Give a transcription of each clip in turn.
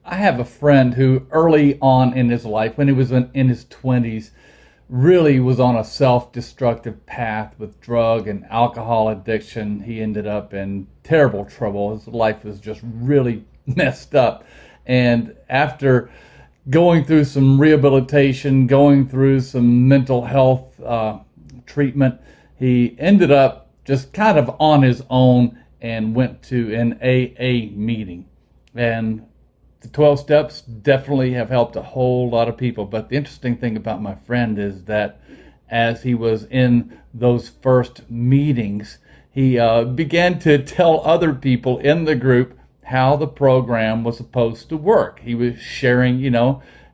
I have a friend who early on in his life, when he was in his 20s, really was on a self-destructive path with drug and alcohol addiction. He ended up in terrible trouble. His life was just really messed up. And after going through some rehabilitation, going through some mental health treatment, he ended up just kind of on his own and went to an AA meeting. And the 12 steps definitely have helped a whole lot of people. But the interesting thing about my friend is that as he was in those first meetings, he began to tell other people in the group how the program was supposed to work. He was sharing,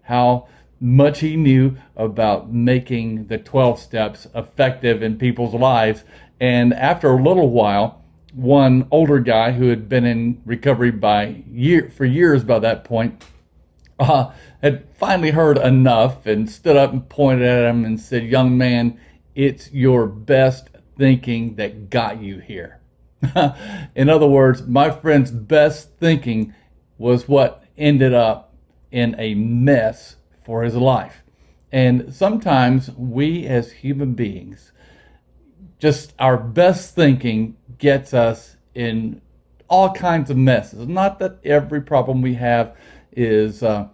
how much he knew about making the 12 steps effective in people's lives. And after a little while, one older guy who had been in recovery for years by that point, had finally heard enough and stood up and pointed at him and said, "Young man, it's your best thinking that got you here." In other words, my friend's best thinking was what ended up in a mess for his life. And sometimes we as human beings, just our best thinking gets us in all kinds of messes. Not that every problem we have is a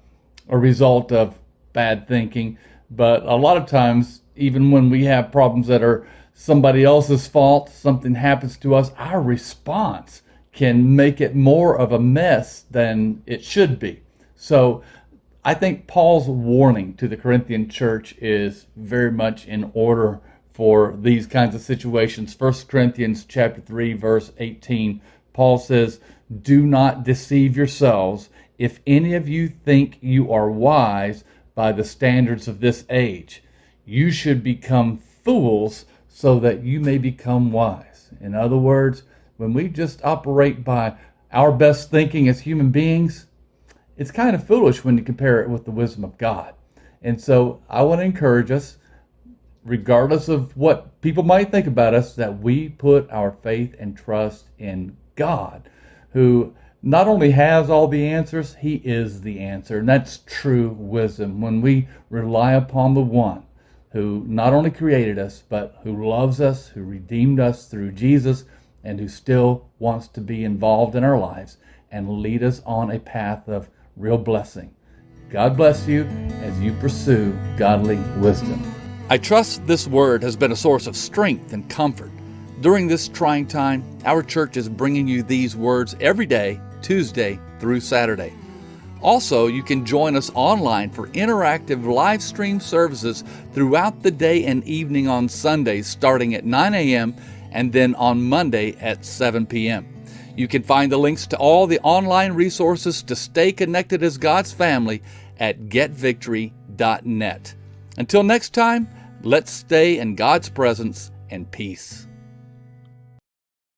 result of bad thinking, but a lot of times, even when we have problems that are somebody else's fault, something happens to us, our response can make it more of a mess than it should be. So I think Paul's warning to the Corinthian church is very much in order for these kinds of situations. 1 Corinthians chapter 3, verse 18, Paul says, "Do not deceive yourselves. If any of you think you are wise by the standards of this age, you should become fools so that you may become wise." In other words, when we just operate by our best thinking as human beings, it's kind of foolish when you compare it with the wisdom of God. And so I want to encourage us, regardless of what people might think about us, that we put our faith and trust in God, who not only has all the answers, he is the answer. And that's true wisdom, when we rely upon the one who not only created us, but who loves us, who redeemed us through Jesus, and who still wants to be involved in our lives and lead us on a path of real blessing. God bless you as you pursue godly wisdom. I trust this word has been a source of strength and comfort. During this trying time, our church is bringing you these words every day, Tuesday through Saturday. Also, you can join us online for interactive live stream services throughout the day and evening on Sundays starting at 9 a.m. and then on Monday at 7 p.m. You can find the links to all the online resources to stay connected as God's family at getvictory.net. Until next time, let's stay in God's presence and peace.